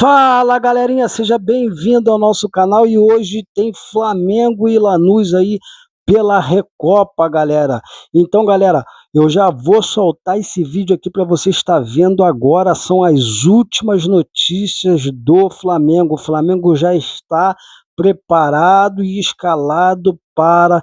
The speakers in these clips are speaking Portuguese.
Fala galerinha, seja bem-vindo ao nosso canal e hoje tem Flamengo e Lanús aí pela Recopa, galera. Então, galera, eu já vou soltar esse vídeo aqui para você estar vendo agora. São as últimas notícias do Flamengo. O Flamengo já está preparado e escalado para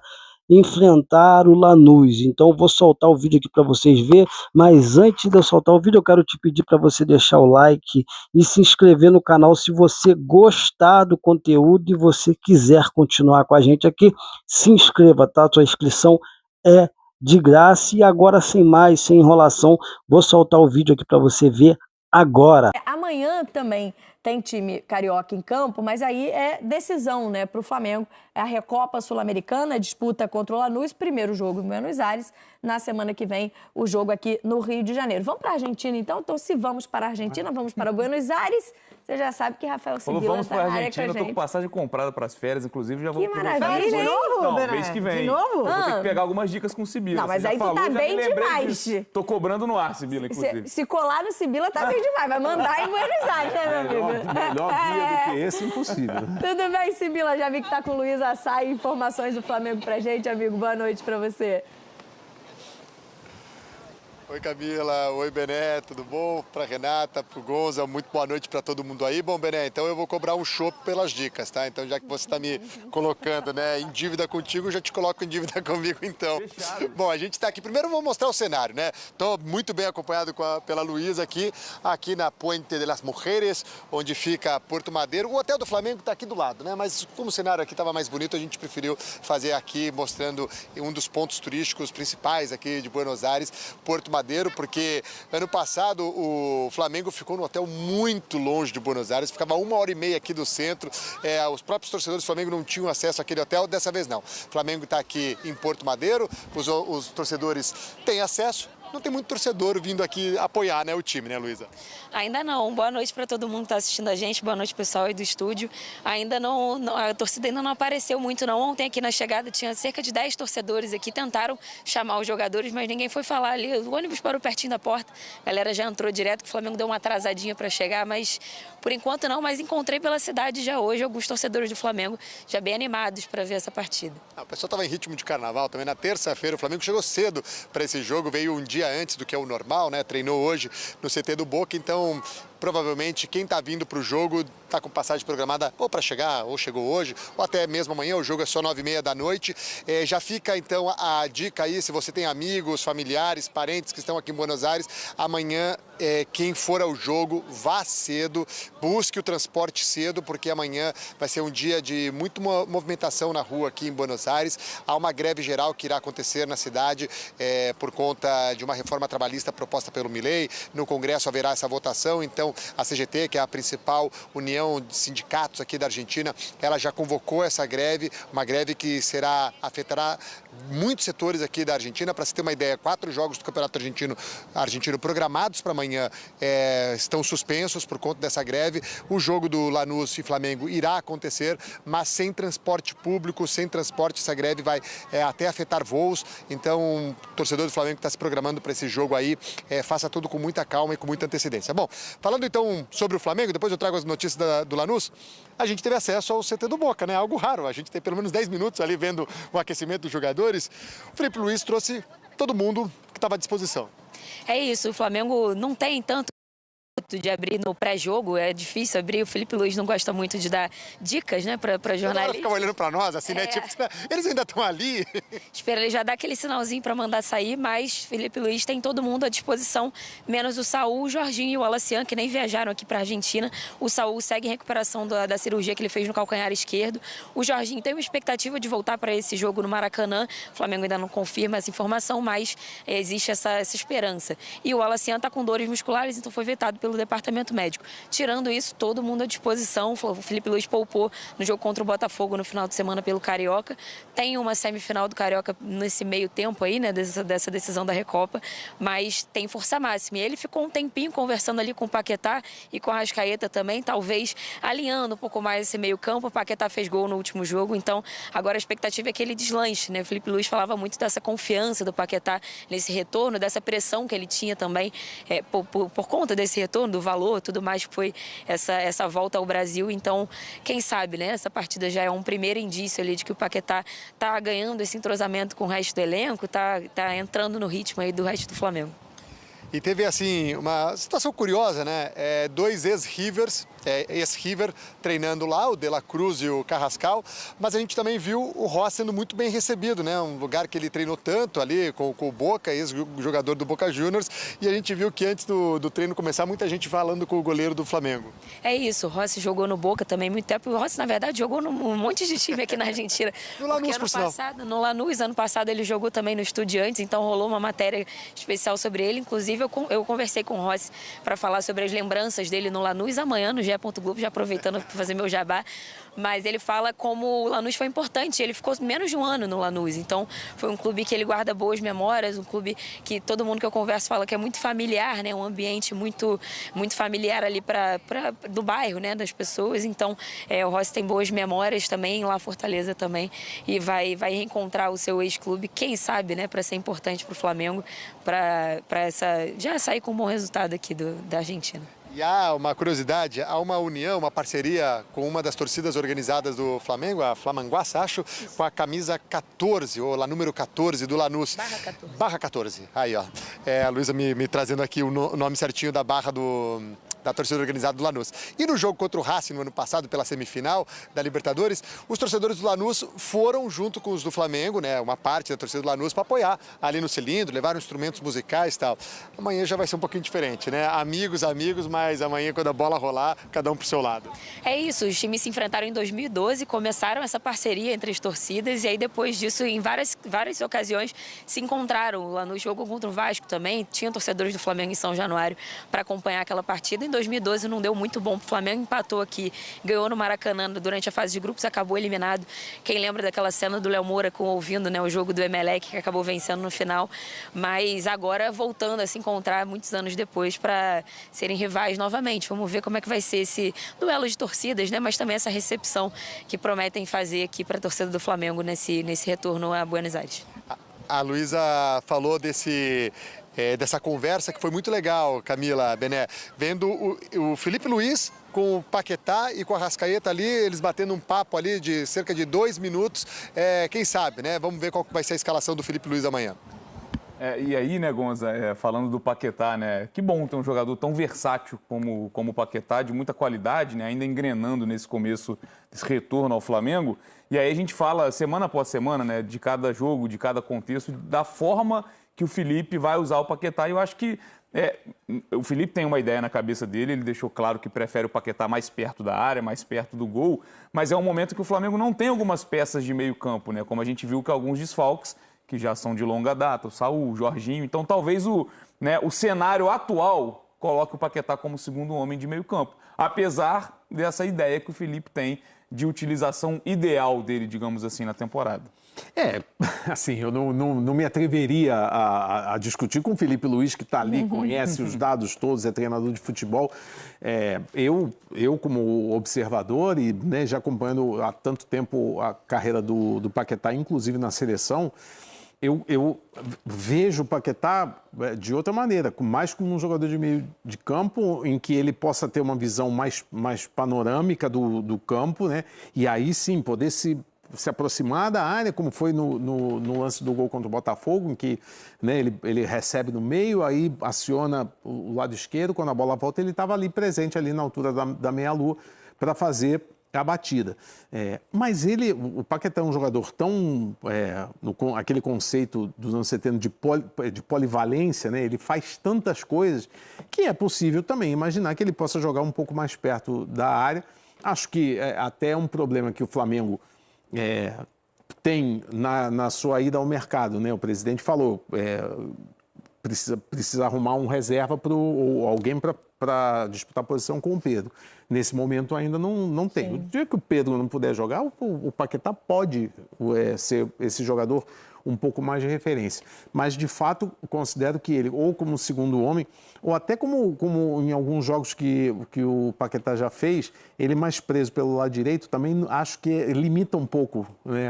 enfrentar o Lanús. Então, eu vou soltar o vídeo aqui para vocês verem, mas antes de eu soltar o vídeo, eu quero te pedir para você deixar o like e se inscrever no canal se você gostar do conteúdo e você quiser continuar com a gente aqui. Se inscreva, tá? Sua inscrição é de graça. E agora, sem mais, sem enrolação, vou soltar o vídeo aqui para você ver agora. Amanhã também tem time carioca em campo, mas aí é decisão, né, para o Flamengo. É a Recopa Sul-Americana, disputa contra o Lanús, primeiro jogo em Buenos Aires, na semana que vem o jogo aqui no Rio de Janeiro. Vamos para a Argentina então? Então se vamos para a Argentina, vamos para Buenos Aires. Você já sabe que Rafael Sibila está na área com a gente. Eu tô com passagem comprada para as férias, inclusive já vou maravilha, de novo, não, mês que vem. De novo? Vou ter que pegar algumas dicas com o Sibila. Não, mas aí tu tá bem demais. Tô cobrando no ar, Sibila, inclusive. Se colar no Sibila, tá bem demais. Vai mandar em Buenos Aires, né, meu amigo? Melhor guia do que esse, impossível. Tudo bem, Sibila? Já vi que tá com o Luiz Assai. Informações do Flamengo pra gente, amigo. Boa noite pra você. Oi Camila, oi Bené, tudo bom? Para Renata, para o Gonza, muito boa noite para todo mundo aí. Bom, Bené, então eu vou cobrar um chopp pelas dicas, tá? Então já que você está me colocando, né, em dívida contigo, eu já te coloco em dívida comigo então. Fechado. Bom, a gente está aqui, primeiro eu vou mostrar o cenário, né? Estou muito bem acompanhado pela Luísa aqui na Puente de las Mujeres, onde fica Porto Madeiro. O hotel do Flamengo está aqui do lado, né? Mas como o cenário aqui estava mais bonito, a gente preferiu fazer aqui mostrando um dos pontos turísticos principais aqui de Buenos Aires, Porto Madeiro, porque ano passado o Flamengo ficou num hotel muito longe de Buenos Aires, ficava 1h30 aqui do centro, os próprios torcedores do Flamengo não tinham acesso àquele hotel, dessa vez não. O Flamengo está aqui em Porto Madeiro, os torcedores têm acesso. Não tem muito torcedor vindo aqui apoiar, né, o time, né, Luísa? Ainda não. Boa noite para todo mundo que está assistindo a gente. Boa noite, pessoal aí do estúdio. Ainda não, a torcida ainda não apareceu muito, não. Ontem aqui na chegada tinha cerca de 10 torcedores aqui. Tentaram chamar os jogadores, mas ninguém foi falar ali. O ônibus parou pertinho da porta. A galera já entrou direto, que o Flamengo deu uma atrasadinha para chegar, mas por enquanto não. Mas encontrei pela cidade já hoje alguns torcedores do Flamengo já bem animados para ver essa partida. O pessoal estava em ritmo de carnaval também. Na terça-feira o Flamengo chegou cedo para esse jogo, veio um dia antes do que é o normal, né? Treinou hoje no CT do Boca, então provavelmente quem está vindo para o jogo está com passagem programada ou para chegar, ou chegou hoje, ou até mesmo amanhã. O jogo é só 9h30 da noite. Já fica então a dica aí, se você tem amigos, familiares, parentes que estão aqui em Buenos Aires, amanhã quem for ao jogo, vá cedo, busque o transporte cedo, porque amanhã vai ser um dia de muita movimentação na rua aqui em Buenos Aires. Há uma greve geral que irá acontecer na cidade por conta de uma reforma trabalhista proposta pelo Milei. No Congresso haverá essa votação, então a CGT, que é a principal união de sindicatos aqui da Argentina, ela já convocou essa greve, uma greve que afetará muitos setores aqui da Argentina. Para se ter uma ideia, 4 jogos do Campeonato Argentino programados para amanhã estão suspensos por conta dessa greve. O jogo do Lanús e Flamengo irá acontecer, mas sem transporte público, sem transporte. Essa greve vai até afetar voos, então o torcedor do Flamengo está se programando para esse jogo aí, faça tudo com muita calma e com muita antecedência. Bom, falando então sobre o Flamengo, depois eu trago as notícias do Lanús. A gente teve acesso ao CT do Boca, né? Algo raro, a gente tem pelo menos 10 minutos ali vendo o aquecimento dos jogadores. O Felipe Luiz trouxe todo mundo que estava à disposição. É isso, o Flamengo não tem tanto de abrir no pré-jogo, é difícil abrir. O Felipe Luiz não gosta muito de dar dicas, né, para jornalistas. Fica olhando para nós, assim, né? Tipo, eles ainda estão ali. Espera ele já dar aquele sinalzinho para mandar sair, mas Felipe Luiz tem todo mundo à disposição, menos o Saúl, o Jorginho e o Alacian, que nem viajaram aqui para a Argentina. O Saúl segue em recuperação da cirurgia que ele fez no calcanhar esquerdo. O Jorginho tem uma expectativa de voltar para esse jogo no Maracanã. O Flamengo ainda não confirma essa informação, mas existe essa esperança. E o Alacian está com dores musculares, então foi vetado pelo departamento médico. Tirando isso, todo mundo à disposição. O Felipe Luiz poupou no jogo contra o Botafogo no final de semana pelo Carioca. Tem uma semifinal do Carioca nesse meio tempo aí, né, dessa decisão da Recopa, mas tem força máxima. E ele ficou um tempinho conversando ali com o Paquetá e com a Arrascaeta também, talvez alinhando um pouco mais esse meio campo. O Paquetá fez gol no último jogo, então agora a expectativa é que ele deslanche, né? O Felipe Luiz falava muito dessa confiança do Paquetá nesse retorno, dessa pressão que ele tinha também por conta desse retorno retorno, do valor, tudo mais que foi essa volta ao Brasil. Então, quem sabe, né? Essa partida já é um primeiro indício ali de que o Paquetá tá ganhando esse entrosamento com o resto do elenco, tá entrando no ritmo aí do resto do Flamengo. E teve, assim, uma situação curiosa, né? Dois ex-Rivers, ex-River treinando lá, o De La Cruz e o Carrascal, mas a gente também viu o Ross sendo muito bem recebido, né? Um lugar que ele treinou tanto ali com o Boca, ex-jogador do Boca Juniors, e a gente viu que antes do treino começar, muita gente falando com o goleiro do Flamengo. É isso, o Rossi jogou no Boca também muito tempo, e o Rossi, na verdade, jogou num monte de time aqui na Argentina. No Lanús, por passado, no Lanús, ano passado ele jogou também no Estudiantes, então rolou uma matéria especial sobre ele, inclusive eu conversei com o Rossi para falar sobre as lembranças dele no Lanús amanhã no GE. Globo, já aproveitando para fazer meu jabá, mas ele fala como o Lanús foi importante, ele ficou menos de um ano no Lanús, então foi um clube que ele guarda boas memórias, um clube que todo mundo que eu converso fala que é muito familiar, né, um ambiente muito familiar ali do bairro, né, das pessoas, então o Rossi tem boas memórias também, lá Fortaleza também, e vai reencontrar o seu ex-clube, quem sabe, né, para ser importante para o Flamengo, para já sair com um bom resultado aqui da Argentina. E há uma curiosidade, há uma união, uma parceria com uma das torcidas organizadas do Flamengo, a Flamanguaça, acho, com a camisa 14, ou a número 14 do Lanús. Barra 14. Aí, ó. A Luísa me trazendo aqui o nome certinho da barra da torcida organizada do Lanús. E no jogo contra o Racing no ano passado, pela semifinal da Libertadores, os torcedores do Lanús foram junto com os do Flamengo, né, uma parte da torcida do Lanús, para apoiar ali no cilindro, levaram instrumentos musicais e tal. Amanhã já vai ser um pouquinho diferente, né? Amigos, mas amanhã, quando a bola rolar, cada um pro seu lado. É isso, os times se enfrentaram em 2012, começaram essa parceria entre as torcidas e aí depois disso, em várias ocasiões, se encontraram. O Lanús jogou contra o Vasco também, tinha torcedores do Flamengo em São Januário para acompanhar aquela partida. Em 2012 não deu muito bom pro Flamengo, empatou aqui, ganhou no Maracanã durante a fase de grupos, acabou eliminado. Quem lembra daquela cena do Léo Moura ouvindo, né, o jogo do Emelec, que acabou vencendo no final, mas agora voltando a se encontrar muitos anos depois para serem rivais novamente. Vamos ver como é que vai ser esse duelo de torcidas, né, mas também essa recepção que prometem fazer aqui para a torcida do Flamengo nesse retorno a Buenos Aires. A Luísa falou dessa conversa que foi muito legal, Camila Bené, vendo o Felipe Luiz com o Paquetá e com a Arrascaeta ali, eles batendo um papo ali de cerca de 2 minutos. Quem sabe, né? Vamos ver qual vai ser a escalação do Felipe Luiz amanhã. E aí, né, Gonza, falando do Paquetá, né, que bom ter um jogador tão versátil como o Paquetá, de muita qualidade, né, ainda engrenando nesse começo, desse retorno ao Flamengo. E aí a gente fala, semana após semana, né, de cada jogo, de cada contexto, da forma que o Felipe vai usar o Paquetá. E eu acho que o Felipe tem uma ideia na cabeça dele, ele deixou claro que prefere o Paquetá mais perto da área, mais perto do gol, mas é um momento que o Flamengo não tem algumas peças de meio campo, né, como a gente viu que alguns desfalques, que já são de longa data, o Saúl, o Jorginho. Então, talvez o cenário atual coloque o Paquetá como segundo homem de meio campo, apesar dessa ideia que o Felipe tem de utilização ideal dele, digamos assim, na temporada. Assim, eu não me atreveria a discutir com o Felipe Luiz, que está ali, conhece os dados todos, é treinador de futebol. Eu como observador e, né, já acompanhando há tanto tempo a carreira do Paquetá, inclusive na seleção, eu vejo o Paquetá de outra maneira, mais como um jogador de meio de campo, em que ele possa ter uma visão mais panorâmica do campo, né? E aí sim poder se aproximar da área, como foi no lance do gol contra o Botafogo, em que, né, ele recebe no meio, aí aciona o lado esquerdo, quando a bola volta ele estava ali presente, ali na altura da meia-lua, para fazer a batida. Mas o Paquetá é um jogador tão, aquele conceito dos anos 70 de polivalência, né? Ele faz tantas coisas que é possível também imaginar que ele possa jogar um pouco mais perto da área. Acho que até é um problema que o Flamengo tem na sua ida ao mercado, né? O presidente falou, precisa arrumar um reserva ou alguém para disputar a posição com o Pedro. Nesse momento ainda não tem. O dia que o Pedro não puder jogar, o Paquetá pode ser esse jogador um pouco mais de referência. Mas, de fato, considero que ele, ou como segundo homem, ou até como em alguns jogos que o Paquetá já fez, ele mais preso pelo lado direito, também acho que limita um pouco, né?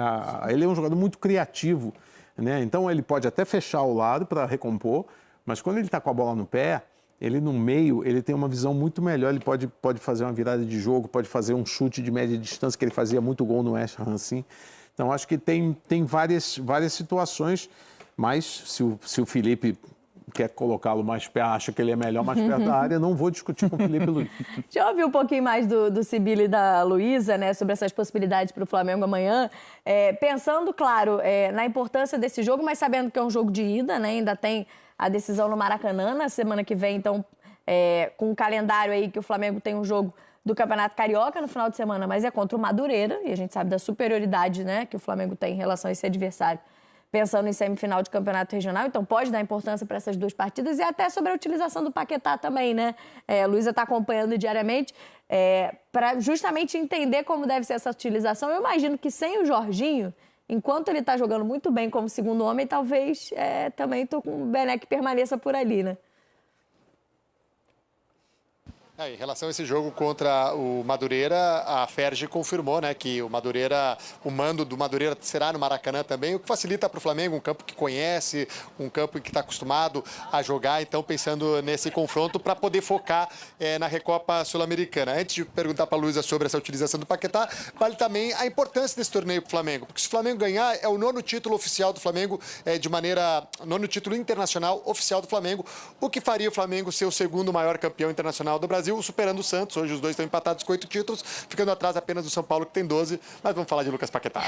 Ele é um jogador muito criativo, né? Então, ele pode até fechar o lado para recompor, mas quando ele está com a bola no pé, ele no meio, ele tem uma visão muito melhor, ele pode fazer uma virada de jogo, pode fazer um chute de média distância, que ele fazia muito gol no West Ham, assim. Então, acho que tem várias situações, mas se o Felipe quer colocá-lo mais perto, acha que ele é melhor mais perto da área, não vou discutir com o Felipe Luiz. Deixa eu ouvir um pouquinho mais do Sibila e da Luísa, né, sobre essas possibilidades para o Flamengo amanhã. Pensando, claro, na importância desse jogo, mas sabendo que é um jogo de ida, né, ainda tem a decisão no Maracanã na semana que vem, então, com o calendário aí que o Flamengo tem um jogo do Campeonato Carioca no final de semana, mas é contra o Madureira, e a gente sabe da superioridade, né, que o Flamengo tem em relação a esse adversário, pensando em semifinal de campeonato regional, então pode dar importância para essas duas partidas e até sobre a utilização do Paquetá também, né? A Luísa está acompanhando diariamente para justamente entender como deve ser essa utilização. Eu imagino que sem o Jorginho, enquanto ele está jogando muito bem como segundo homem, talvez também estou com o Bené que permaneça por ali, né? Em relação a esse jogo contra o Madureira, a Ferge confirmou, né, que o mando do Madureira será no Maracanã também, o que facilita para o Flamengo, um campo que conhece, um campo que está acostumado a jogar, então pensando nesse confronto para poder focar na Recopa Sul-Americana. Antes de perguntar para a Luísa sobre essa utilização do Paquetá, vale também a importância desse torneio para o Flamengo, porque se o Flamengo ganhar, é o 9º título oficial do Flamengo, 9º título internacional oficial do Flamengo, o que faria o Flamengo ser o segundo maior campeão internacional do Brasil, superando o Santos. Hoje os dois estão empatados com 8 títulos, ficando atrás apenas do São Paulo, que tem 12. Mas vamos falar de Lucas Paquetá.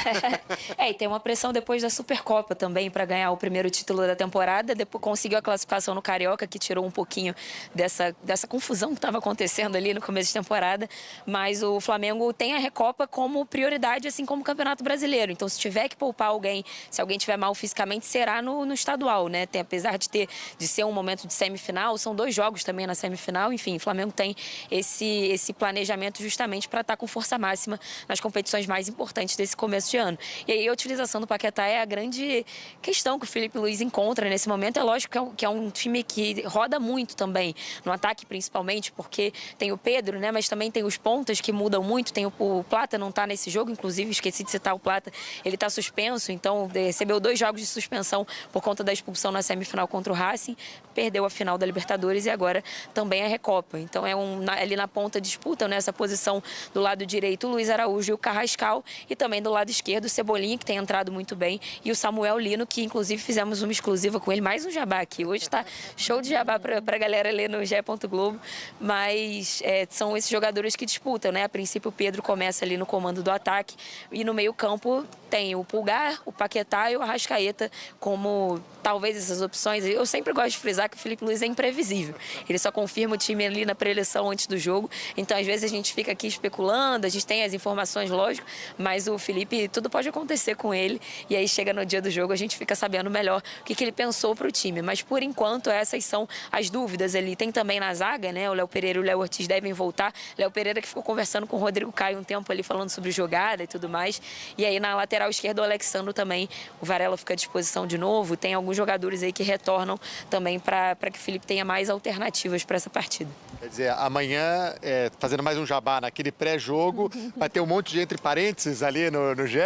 E tem uma pressão depois da Supercopa também para ganhar o primeiro título da temporada. Depois conseguiu a classificação no Carioca, que tirou um pouquinho dessa confusão que estava acontecendo ali no começo de temporada. Mas o Flamengo tem a Recopa como prioridade, assim como o Campeonato Brasileiro. Então, se tiver que poupar alguém, se alguém estiver mal fisicamente, será no estadual, né? Apesar de ser um momento de semifinal, são 2 jogos também na semifinal. Enfim, o Flamengo tem esse planejamento justamente para estar com força máxima nas competições mais importantes desse começo de ano. E aí a utilização do Paquetá é a grande questão que o Felipe Luiz encontra nesse momento. É lógico que é um time que roda muito também, no ataque principalmente, porque tem o Pedro, né, mas também tem os pontas que mudam muito. Tem o Plata, não está nesse jogo, inclusive esqueci de citar o Plata, ele está suspenso, então recebeu 2 jogos de suspensão por conta da expulsão na semifinal contra o Racing, perdeu a final da Libertadores e agora também a Recopa. Então ali na ponta disputam nessa posição do lado direito o Luiz Araújo e o Carrascal, e também do lado esquerdo o Cebolinha, que tem entrado muito bem, e o Samuel Lino, que inclusive fizemos uma exclusiva com ele, mais um jabá aqui. Hoje está show de jabá para a galera ler no GE. Globo, mas são esses jogadores que disputam, né? A princípio o Pedro começa ali no comando do ataque e no meio campo tem o Pulgar, o Paquetá e o Arrascaeta como talvez essas opções. Eu sempre gosto de frisar que o Felipe Luiz é imprevisível. Ele só confirma o time ali na pré-eleição antes do jogo. Então, às vezes, a gente fica aqui especulando, a gente tem as informações, lógico, mas o Felipe, tudo pode acontecer com ele. E aí, chega no dia do jogo, a gente fica sabendo melhor o que ele pensou para o time. Mas, por enquanto, essas são as dúvidas ali. Tem também na zaga, né? O Léo Pereira e o Léo Ortiz devem voltar. Léo Pereira que ficou conversando com o Rodrigo Caio um tempo ali, falando sobre jogada e tudo mais. E aí, na lateral esquerda, o Alexandro também. O Varela fica à disposição de novo. Tem alguns jogadores aí que retornam também para que o Felipe tenha mais alternativas para essa partida. Quer dizer, amanhã, fazendo mais um jabá naquele pré-jogo, vai ter um monte de entre parênteses ali no GE?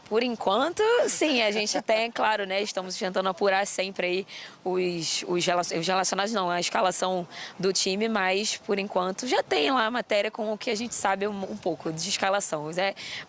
Por enquanto, sim, a gente tem, claro, né? Estamos tentando apurar sempre aí os relacionados, não, a escalação do time, mas por enquanto já tem lá a matéria com o que a gente sabe um pouco de escalação.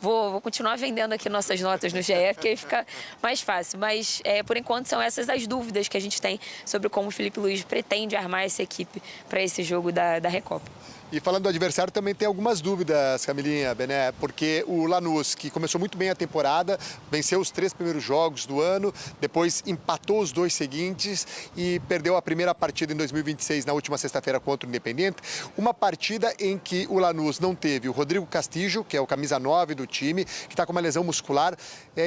Vou continuar vendendo aqui nossas notas no GE, porque aí fica mais fácil. Mas por enquanto são essas as dúvidas que a gente tem sobre como o Felipe Luiz pretende armar essa equipe para esse jogo da Recopa. E falando do adversário, também tem algumas dúvidas, Camilinha, Bené, porque o Lanús, que começou muito bem a temporada, venceu os 3 primeiros jogos do ano, depois empatou os 2 seguintes e perdeu a primeira partida em 2026, na última sexta-feira, contra o Independiente. Uma partida em que o Lanús não teve o Rodrigo Castillo, que é o camisa 9 do time, que está com uma lesão muscular.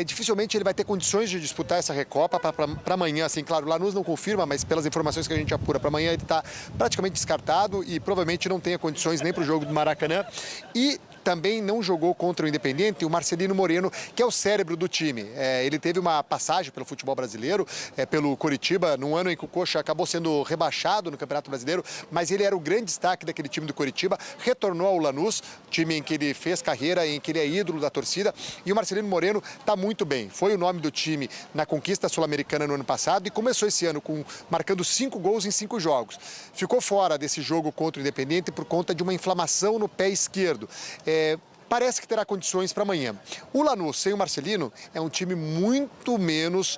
Dificilmente ele vai ter condições de disputar essa Recopa para amanhã. Assim, claro, o Lanús não confirma, mas pelas informações que a gente apura, para amanhã ele está praticamente descartado e provavelmente não tenha condições nem para o jogo do Maracanã. E também não jogou contra o Independiente o Marcelino Moreno, que é o cérebro do time. Ele teve uma passagem pelo futebol brasileiro, pelo Coritiba, num ano em que o Coxa acabou sendo rebaixado no Campeonato Brasileiro, mas ele era o grande destaque daquele time do Coritiba, retornou ao Lanús, time em que ele fez carreira, em que ele é ídolo da torcida, e o Marcelino Moreno está muito bem. Foi o nome do time na conquista sul-americana no ano passado e começou esse ano marcando 5 gols em 5 jogos. Ficou fora desse jogo contra o Independiente por conta de uma inflamação no pé esquerdo. Parece que terá condições para amanhã. O Lanús, sem o Marcelino, é um time muito menos,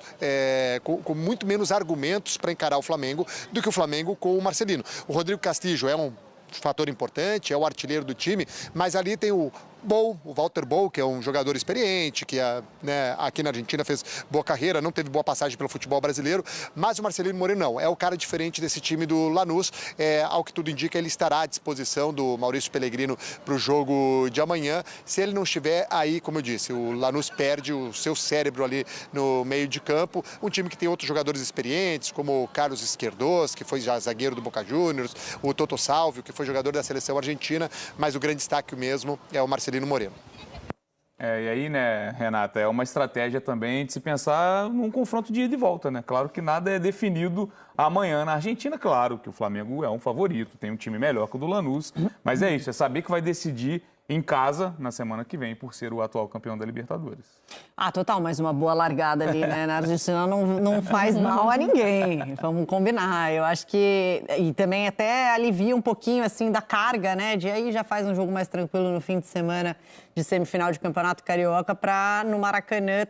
com muito menos argumentos para encarar o Flamengo do que o Flamengo com o Marcelino. O Rodrigo Castillo é um fator importante, é o artilheiro do time, mas ali tem o Walter Bol, que é um jogador experiente, que aqui na Argentina fez boa carreira, não teve boa passagem pelo futebol brasileiro, mas o Marcelino Moreno não, é o cara diferente desse time do Lanús, ao que tudo indica ele estará à disposição do Maurício Pellegrino para o jogo de amanhã. Se ele não estiver aí, como eu disse, o Lanús perde o seu cérebro ali no meio de campo, um time que tem outros jogadores experientes, como o Carlos Esquerdos, que foi já zagueiro do Boca Juniors, o Toto Salvio, que foi jogador da seleção argentina, mas o grande destaque mesmo é o Marcelino Moreno. E aí, né, Renata, é uma estratégia também de se pensar num confronto de ida e volta, né? Claro que nada é definido amanhã na Argentina, claro que o Flamengo é um favorito, tem um time melhor que o do Lanús, mas é isso, é saber que vai decidir em casa na semana que vem, por ser o atual campeão da Libertadores. Total, mas uma boa largada ali, né? Na Argentina não faz mal a ninguém, vamos combinar. Eu acho que... E também até alivia um pouquinho, assim, da carga, né? De aí já faz um jogo mais tranquilo no fim de semana de semifinal de Campeonato Carioca para no Maracanã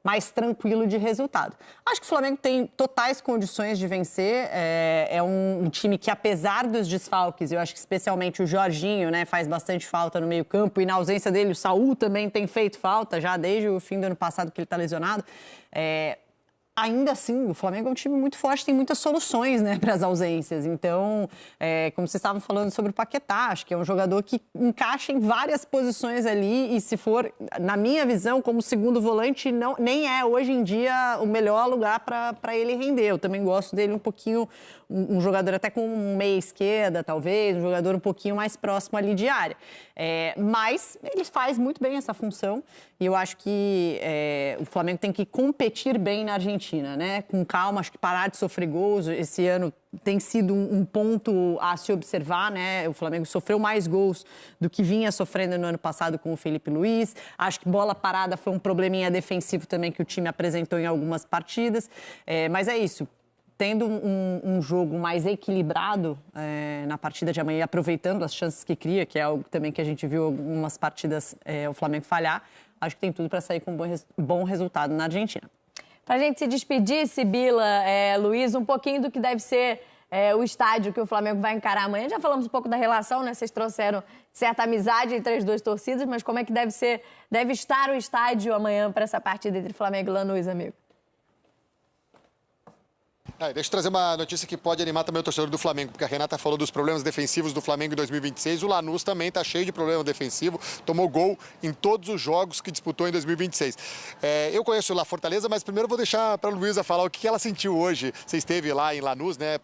mais tranquilo de resultado. Acho que o Flamengo tem totais condições de vencer. É um time que, apesar dos desfalques, eu acho que especialmente o Jorginho, né, faz bastante falta no meio-campo, e na ausência dele, o Saúl também tem feito falta, já desde o fim do ano passado que ele está lesionado. Ainda assim, o Flamengo é um time muito forte, tem muitas soluções, né, para as ausências. Então, como vocês estavam falando sobre o Paquetá, acho que é um jogador que encaixa em várias posições ali e, se for, na minha visão, como segundo volante, nem é hoje em dia o melhor lugar para ele render. Eu também gosto dele um pouquinho, um jogador até com meia esquerda, talvez, um jogador um pouquinho mais próximo ali de área. Mas ele faz muito bem essa função e eu acho que o Flamengo tem que competir bem na Argentina, né? Com calma, acho que parar de sofrer gols. Esse ano tem sido um ponto a se observar, né? O Flamengo sofreu mais gols do que vinha sofrendo no ano passado com o Felipe Luiz. Acho que bola parada foi um probleminha defensivo também que o time apresentou em algumas partidas. Mas é isso. Tendo um jogo mais equilibrado na partida de amanhã, aproveitando as chances que cria, que é algo também que a gente viu algumas partidas o Flamengo falhar, acho que tem tudo para sair com um bom resultado na Argentina. Para a gente se despedir, Sibila, Luiz, um pouquinho do que deve ser o estádio que o Flamengo vai encarar amanhã. Já falamos um pouco da relação, né? Vocês trouxeram certa amizade entre as duas torcidas, mas como é que deve estar o estádio amanhã para essa partida entre Flamengo e Lanús, amigo? Deixa eu trazer uma notícia que pode animar também o torcedor do Flamengo, porque a Renata falou dos problemas defensivos do Flamengo em 2026. O Lanús também está cheio de problema defensivo, tomou gol em todos os jogos que disputou em 2026. Eu conheço lá Fortaleza, mas primeiro eu vou deixar para a Luísa falar o que ela sentiu hoje. Você esteve lá em Lanús, né?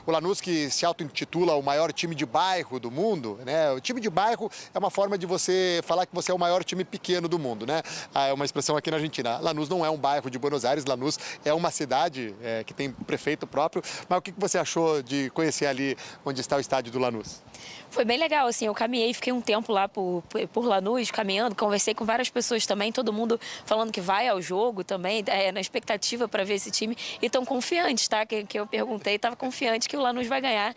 O Lanús, que se auto-intitula o maior time de bairro do mundo, né? O time de bairro é uma forma de você falar que você é o maior time pequeno do mundo, né? É uma expressão aqui na Argentina. Lanús não é um bairro de Buenos Aires, Lanús é uma cidade que tem prefeito próprio, mas o que você achou de conhecer ali onde está o estádio do Lanús? Foi bem legal, assim, eu caminhei, fiquei um tempo lá por Lanús, caminhando, conversei com várias pessoas também, todo mundo falando que vai ao jogo também, na expectativa para ver esse time, e tão confiantes, tá? Que eu perguntei, estava confiante que o Lanús vai ganhar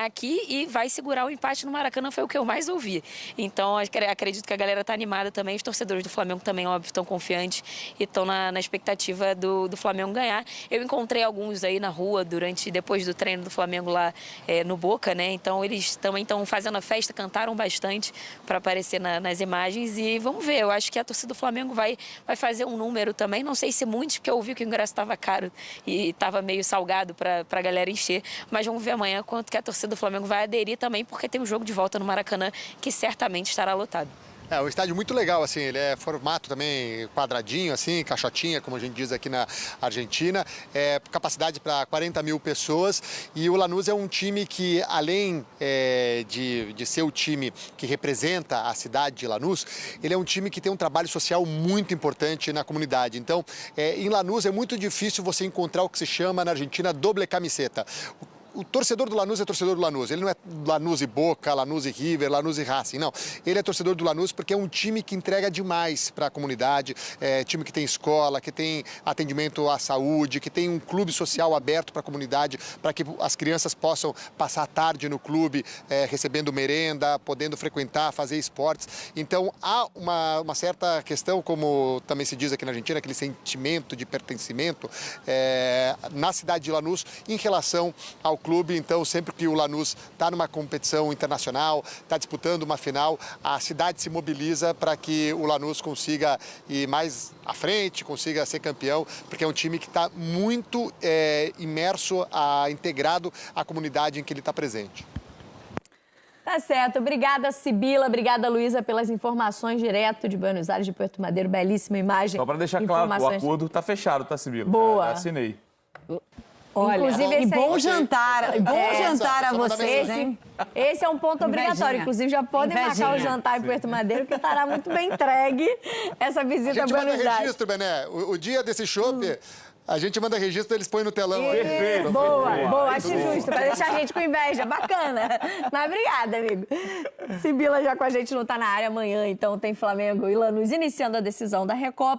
aqui e vai segurar o empate no Maracanã, foi o que eu mais ouvi. Então, acredito que a galera tá animada também, os torcedores do Flamengo também, óbvio, estão confiantes e estão na expectativa do Flamengo ganhar. Eu encontrei alguns aí na rua depois do treino do Flamengo lá no Boca, né? Então, eles também estão fazendo a festa, cantaram bastante para aparecer nas imagens e vamos ver, eu acho que a torcida do Flamengo vai fazer um número também, não sei se muitos, porque eu ouvi que o ingresso estava caro e estava meio salgado para a galera encher, mas vamos ver amanhã quanto que a torcida do Flamengo vai aderir também, porque tem um jogo de volta no Maracanã que certamente estará lotado. É um estádio muito legal, assim, ele é formato também quadradinho, assim, caixotinha, como a gente diz aqui na Argentina, capacidade para 40 mil pessoas, e o Lanús é um time que, além de ser o time que representa a cidade de Lanús, ele é um time que tem um trabalho social muito importante na comunidade. Então, em Lanús é muito difícil você encontrar o que se chama na Argentina doble camiseta. O torcedor do Lanús é torcedor do Lanús. Ele não é Lanús e Boca, Lanús e River, Lanús e Racing, não. Ele é torcedor do Lanús porque é um time que entrega demais para a comunidade, time que tem escola, que tem atendimento à saúde, que tem um clube social aberto para a comunidade, para que as crianças possam passar a tarde no clube, recebendo merenda, podendo frequentar, fazer esportes. Então, há uma certa questão, como também se diz aqui na Argentina, aquele sentimento de pertencimento na cidade de Lanús em relação ao clube. Então, sempre que o Lanús está numa competição internacional, está disputando uma final, a cidade se mobiliza para que o Lanús consiga ir mais à frente, consiga ser campeão, porque é um time que está muito imerso, integrado à comunidade em que ele está presente. Tá certo. Obrigada, Sibila. Obrigada, Luísa, pelas informações direto de Buenos Aires, de Puerto Madeiro. Belíssima imagem. Só para deixar claro, o acordo está fechado, tá, Sibila? Boa. Já assinei. Olha, inclusive, e bom jantar a vocês, hein? Esse é um ponto obrigatório. Inclusive, já podem marcar o jantar em Puerto Madeiro, que estará muito bem entregue essa visita a Buenos Aires. A gente manda registro, Bené. O dia desse chopp, a gente manda registro, eles põem no telão. Perfeito. Boa, acho justo, para deixar a gente com inveja. Bacana. Mas obrigada, amigo. Sibila já com a gente não tá na área amanhã, então tem Flamengo e Lanús iniciando a decisão da Recopa.